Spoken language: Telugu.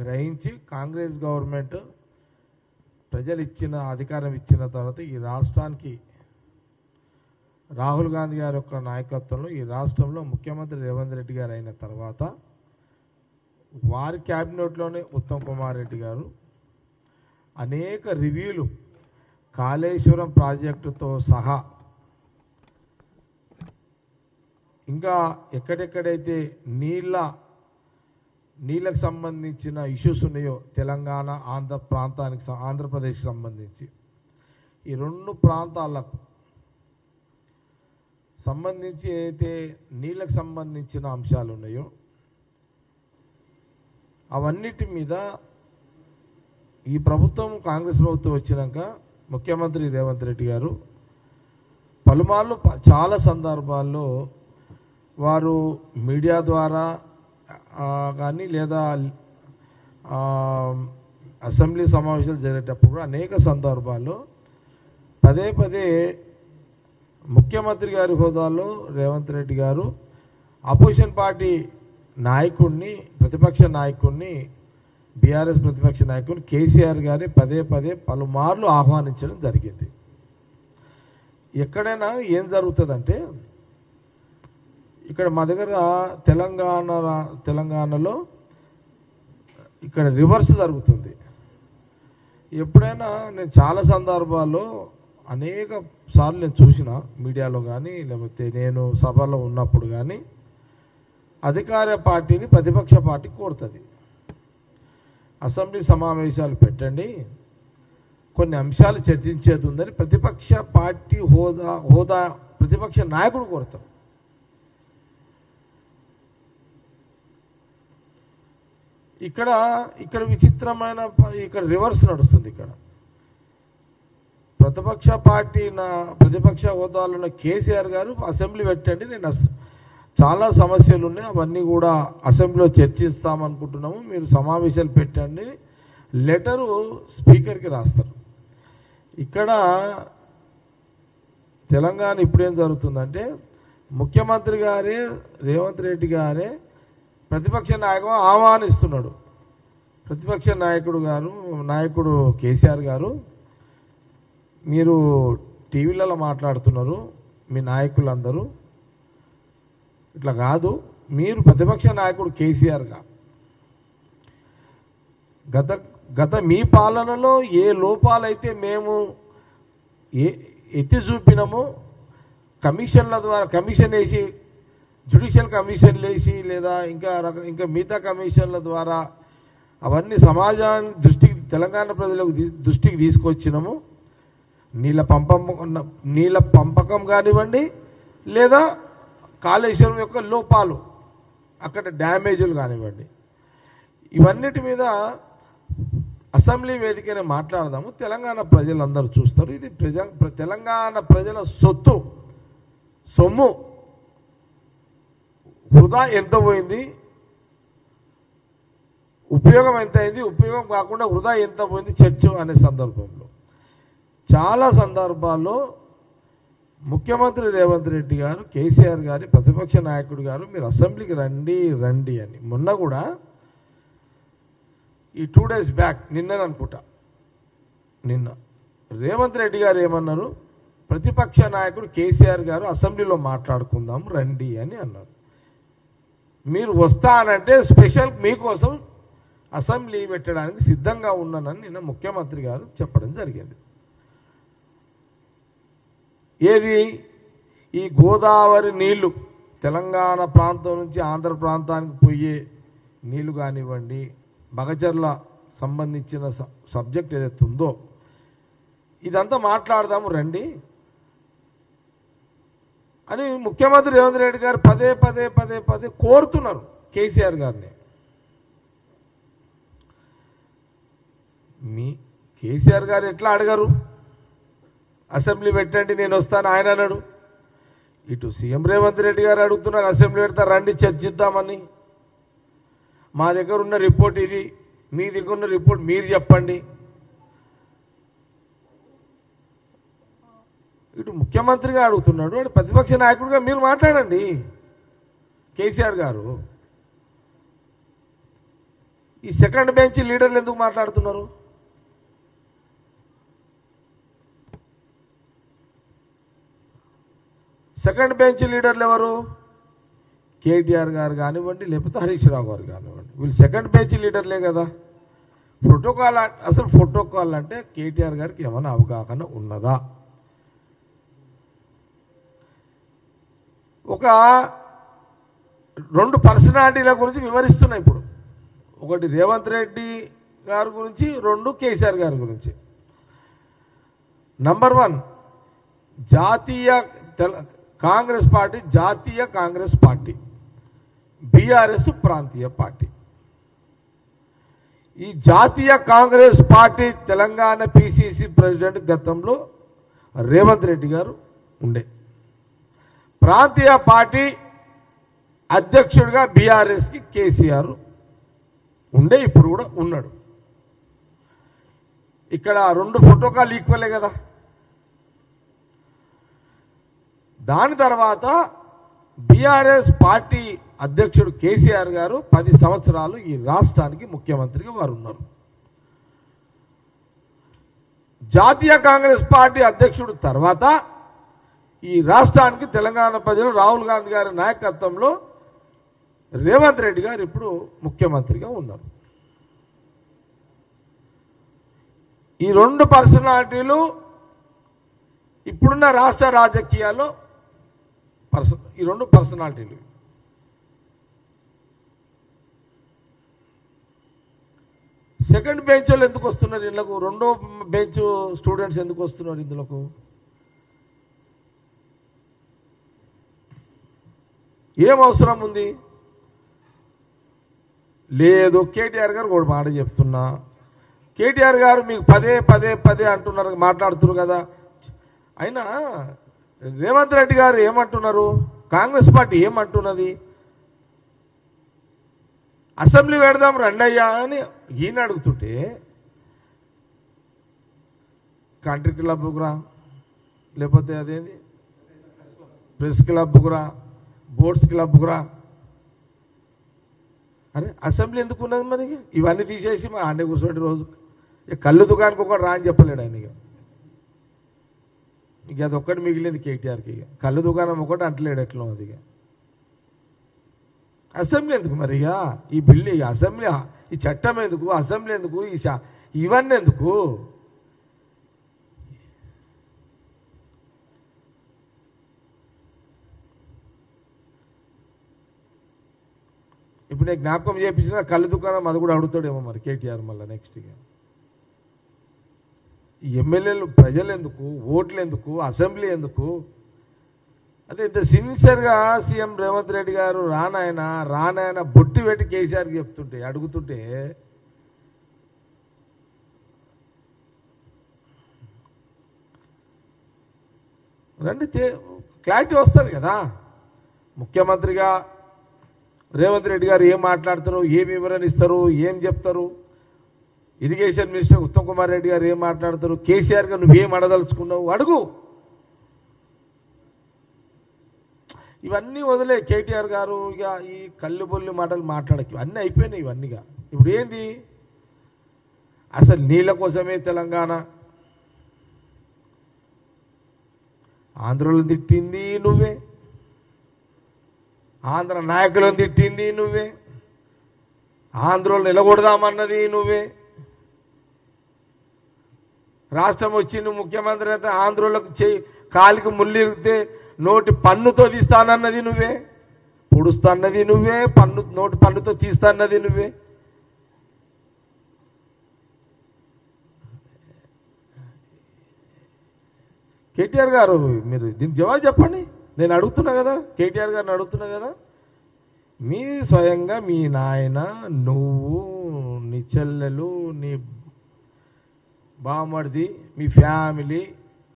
గ్రహించి కాంగ్రెస్ గవర్నమెంట్ ప్రజలు ఇచ్చిన అధికారం ఇచ్చిన తర్వాత ఈ రాష్ట్రానికి రాహుల్ గాంధీ గారి యొక్క నాయకత్వంలో ఈ రాష్ట్రంలో ముఖ్యమంత్రి రేవంత్ రెడ్డి గారు అయిన తర్వాత వారి క్యాబినెట్లోనే ఉత్తమ్ కుమార్ రెడ్డి గారు అనేక రివ్యూలు కాళేశ్వరం ప్రాజెక్టుతో సహా ఇంకా ఎక్కడెక్కడైతే నీళ్ళకు సంబంధించిన ఇష్యూస్ ఉన్నాయో తెలంగాణ ఆంధ్రప్రదేశ్ సంబంధించి ఈ రెండు ప్రాంతాలకు సంబంధించి ఏదైతే నీళ్ళకు సంబంధించిన అంశాలు ఉన్నాయో అవన్నిటి మీద ఈ ప్రభుత్వం కాంగ్రెస్ ప్రభుత్వం వచ్చినాక ముఖ్యమంత్రి రేవంత్ రెడ్డి గారు పలుమార్లు చాలా సందర్భాల్లో వారు మీడియా ద్వారా కానీ లేదా అసెంబ్లీ సమావేశాలు జరిగేటప్పుడు అనేక సందర్భాల్లో పదే పదే ముఖ్యమంత్రి గారి హోదాలో రేవంత్ రెడ్డి గారు అపోజిషన్ పార్టీ నాయకుడిని ప్రతిపక్ష నాయకుడిని బీఆర్ఎస్ ప్రతిపక్ష నాయకుడిని కేసీఆర్ గారిని పదే పదే పలుమార్లు ఆహ్వానించడం జరిగింది. ఎక్కడైనా ఏం జరుగుతుందంటే ఇక్కడ మా దగ్గర తెలంగాణలో ఇక్కడ రివర్స్ జరుగుతుంది. ఎప్పుడైనా నేను చాలా సందర్భాల్లో అనేక సార్లు నేను చూసిన మీడియాలో కానీ లేకపోతే నేను సభలో ఉన్నప్పుడు కానీ అధికార పార్టీని ప్రతిపక్ష పార్టీ కోరుతుంది, అసెంబ్లీ సమావేశాలు పెట్టండి, కొన్ని అంశాలు చర్చించేది ఉందని ప్రతిపక్ష పార్టీ హోదా ప్రతిపక్ష నాయకుడు కోరుతారు. ఇక్కడ విచిత్రమైన ఇక్కడ రివర్స్ నడుస్తుంది. ఇక్కడ ప్రతిపక్ష హోదాలో ఉన్న కేసీఆర్ గారు అసెంబ్లీ పెట్టండి, నేను చాలా సమస్యలు ఉన్నాయి అవన్నీ కూడా అసెంబ్లీలో చర్చిస్తామనుకుంటున్నాము, మీరు సమావేశాలు పెట్టండి లెటరు స్పీకర్కి రాస్తారు. ఇక్కడ తెలంగాణ ఇప్పుడేం జరుగుతుందంటే ముఖ్యమంత్రి గారే రేవంత్ రెడ్డి గారే ప్రతిపక్ష నాయకుడు ఆహ్వానిస్తున్నాడు. ప్రతిపక్ష నాయకుడు కేసీఆర్ గారు మీరు టీవీలలో మాట్లాడుతున్నారు, మీ నాయకులందరూ ఇట్లా కాదు, మీరు ప్రతిపక్ష నాయకుడు కేసీఆర్గా గత మీ పాలనలో ఏ లోపాలైతే మేము ఎత్తి చూపినామో కమిషన్ల ద్వారా కమిషన్ వేసి జ్యుడిషియల్ కమిషన్లు వేసి లేదా ఇంకా మిగతా కమిషన్ల ద్వారా అవన్నీ సమాజానికి తెలంగాణ ప్రజలకు దృష్టికి తీసుకొచ్చినాము. నీళ్ళ పంపకం కానివ్వండి లేదా కాళేశ్వరం యొక్క లోపాలు అక్కడ డ్యామేజీలు కానివ్వండి, ఇవన్నిటి మీద అసెంబ్లీ వేదికనే మాట్లాడదాము. తెలంగాణ ప్రజలందరూ చూస్తారు, ఇది తెలంగాణ ప్రజల సొమ్ము వృధా ఎంత పోయింది, ఉపయోగం ఎంత అయింది, ఉపయోగం కాకుండా వృధా ఎంత పోయింది చర్చ అనే సందర్భంలో చాలా సందర్భాల్లో ముఖ్యమంత్రి రేవంత్ రెడ్డి గారు కేసీఆర్ గారి ప్రతిపక్ష నాయకుడు గారు మీరు అసెంబ్లీకి రండి అని మొన్న కూడా ఈ 2 days బ్యాక్ నిన్న రేవంత్ రెడ్డి గారు ఏమన్నారు, ప్రతిపక్ష నాయకుడు కేసీఆర్ గారు అసెంబ్లీలో మాట్లాడుకుందాం రండి అని అన్నారు. మీరు వస్తానంటే స్పెషల్ మీకోసం అసెంబ్లీ పెట్టడానికి సిద్ధంగా ఉన్నానని నిన్న ముఖ్యమంత్రి గారు చెప్పడం జరిగింది. ఏది ఈ గోదావరి నీళ్లు తెలంగాణ ప్రాంతం నుంచి ఆంధ్ర ప్రాంతానికి పోయే నీళ్లు కానివ్వండి, బగచర్ల సంబంధించిన సబ్జెక్ట్ ఏదైతే ఉందో ఇదంతా మాట్లాడదాము రండి అని ముఖ్యమంత్రి రేవంత్ రెడ్డి గారు పదే కోరుతున్నారు కేసీఆర్ గారిని. కేసీఆర్ గారు ఎట్లా అడగరు, అసెంబ్లీ పెట్టండి నేను వస్తాను ఆయన అన్నాడు. ఇటు సీఎం రేవంత్ రెడ్డి గారు అడుగుతున్నారు అసెంబ్లీ పెడతారు రండి చర్చిద్దామని. మా దగ్గర ఉన్న రిపోర్ట్ ఇది, మీ దగ్గర ఉన్న రిపోర్ట్ మీరు చెప్పండి. ఇటు ముఖ్యమంత్రిగా అడుగుతున్నాడు, అటు ప్రతిపక్ష నాయకుడిగా మీరు మాట్లాడండి కేసీఆర్ గారు. ఈ సెకండ్ బెంచ్ లీడర్లు ఎందుకు మాట్లాడుతున్నారు? సెకండ్ బెంచ్ లీడర్లు ఎవరు? కేటీఆర్ గారు కానివ్వండి, లేకపోతే హరీష్ రావు గారు కానివ్వండి, వీళ్ళు సెకండ్ బెంచ్ లీడర్లే కదా. ప్రోటోకాల్ అసలు ప్రోటోకాల్ అంటే కేటీఆర్ గారికి ఏమైనా అవగాహన ఉన్నదా? ఒక 2 పర్సనాలిటీల గురించి వివరిస్తున్నాయి ఇప్పుడు. ఒకటి రేవంత్ రెడ్డి గారి గురించి, 2 కేసీఆర్ గారి గురించి. నంబర్ 1 జాతీయ కాంగ్రెస్ పార్టీ, జాతీయ కాంగ్రెస్ పార్టీ, బీఆర్ఎస్ ప్రాంతీయ పార్టీ. ఈ జాతీయ Congress party Telangana PCC president గతంలో రేవంత్ రెడ్డి గారు ఉండే. ప్రాంతీయ పార్టీ అధ్యక్షుడిగా బీఆర్ఎస్కి కేసీఆర్ ఉండే, ఇప్పుడు కూడా ఉన్నాడు. ఇక్కడ 2 ప్రోటోకాల్ ఈక్వలే కదా. దాని తర్వాత బీఆర్ఎస్ పార్టీ అధ్యక్షుడు కేసీఆర్ గారు 10 సంవత్సరాలు ఈ రాష్ట్రానికి ముఖ్యమంత్రిగా వారు ఉన్నారు. జాతీయ కాంగ్రెస్ పార్టీ అధ్యక్షుడు తర్వాత ఈ రాష్ట్రానికి తెలంగాణ ప్రజలు రాహుల్ గాంధీ గారి నాయకత్వంలో రేవంత్ రెడ్డి గారు ఇప్పుడు ముఖ్యమంత్రిగా ఉన్నారు. ఈ 2 పర్సనాలిటీలు ఇప్పుడున్న రాష్ట్ర రాజకీయాల్లో ఈ 2 పర్సనాలిటీలు. సెకండ్ బెంచ్ వాళ్ళు ఎందుకు వస్తున్నారు ఇందులోకి? 2వ బెంచ్ స్టూడెంట్స్ ఎందుకు వస్తున్నారు ఇందులోకి? ఏం అవసరం ఉంది? లేదు. కేటీఆర్ గారు కూడా మాట చెప్తున్నా, కేటీఆర్ గారు మీకు పదే అంటున్నారు, మాట్లాడుతున్నారు కదా. అయినా రేవంత్ రెడ్డి గారు ఏమంటున్నారు, కాంగ్రెస్ పార్టీ ఏమంటున్నది? అసెంబ్లీ పెడదాం రండయ్యా అని ఈయన అడుగుతుంటే, కంట్రీ క్లబ్కు రా, లేకపోతే అదేంది ప్రెస్ క్లబ్కు రా, బోర్డ్స్ క్లబ్కు రా. అరే అసెంబ్లీ ఎందుకు ఉన్నది మరి? ఇవన్నీ తీసేసి మరి ఆడే కూర్చోండి రోజు. కళ్ళు దుకాణానికి ఒకటి రా అని చెప్పలేడు ఆయన. ఇక అదొక్కటి మిగిలింది కేటీఆర్కి. ఇక కళ్ళు దుకాణం ఒకటి అంటలేడు ఎట్లా అది. ఇక అసెంబ్లీ ఎందుకు మరి? ఇక ఈ బిల్లు, ఈ అసెంబ్లీ, ఈ చట్టం ఎందుకు? అసెంబ్లీ ఎందుకు? ఇవన్నీ ఎందుకు? ఇప్పుడు నేను జ్ఞాపకం చేయించిన కళ్ళు దుకాణం అది కూడా అడుగుతాడేమో మరి కేటీఆర్ మళ్ళీ నెక్స్ట్. ఇక ఎమ్మెల్యేలు ప్రజలు ఎందుకు, ఓట్లు ఎందుకు, అసెంబ్లీ ఎందుకు? అదే ఇంత సిన్సియర్గా సీఎం రేవంత్ రెడ్డి గారు రానాయన బొట్టు పెట్టి కేసీఆర్కి చెప్తుంటే, అడుగుతుంటే రండి క్లారిటీ వస్తుంది కదా. ముఖ్యమంత్రిగా రేవంత్ రెడ్డి గారు ఏం మాట్లాడతారు, ఏం వివరణ ఇస్తారు, ఏం చెప్తారు? ఇరిగేషన్ మినిస్టర్ ఉత్తమ్ కుమార్ రెడ్డి గారు ఏం మాట్లాడతారు? కేసీఆర్ గారు నువ్వేం అడదలుచుకున్నావు అడుగు. ఇవన్నీ వదిలే కేటీఆర్ గారు. ఇక ఈ కళ్ళుబొల్లి మాటలు మాట్లాడకి అన్నీ అయిపోయినాయి ఇవన్నీగా. ఇప్పుడు ఏంది అసలు? నీళ్ళ కోసమే తెలంగాణ. ఆంధ్రలో తిట్టింది నువ్వే, ఆంధ్ర నాయకులను తిట్టింది నువ్వే, ఆంధ్రలో నిలగొడదామన్నది నువ్వే. రాష్ట్రం వచ్చి నువ్వు ముఖ్యమంత్రి అయితే ఆంధ్రలోకి కాలికి ముళ్ళిరిగితే నోటి పన్నుతో తీస్తానన్నది నువ్వే, పొడుస్తాన్నది నువ్వే, నోటి పన్నుతో తీస్తాన్నది నువ్వే. కేటీఆర్ గారు మీరు దీనికి జవాబు చెప్పండి. నేను అడుగుతున్నా కదా, కేటీఆర్ గారిని అడుగుతున్నా కదా. మీ స్వయంగా మీ నాయన, నువ్వు, నీ చెల్లెలు, నీ బామర్ది, మీ ఫ్యామిలీ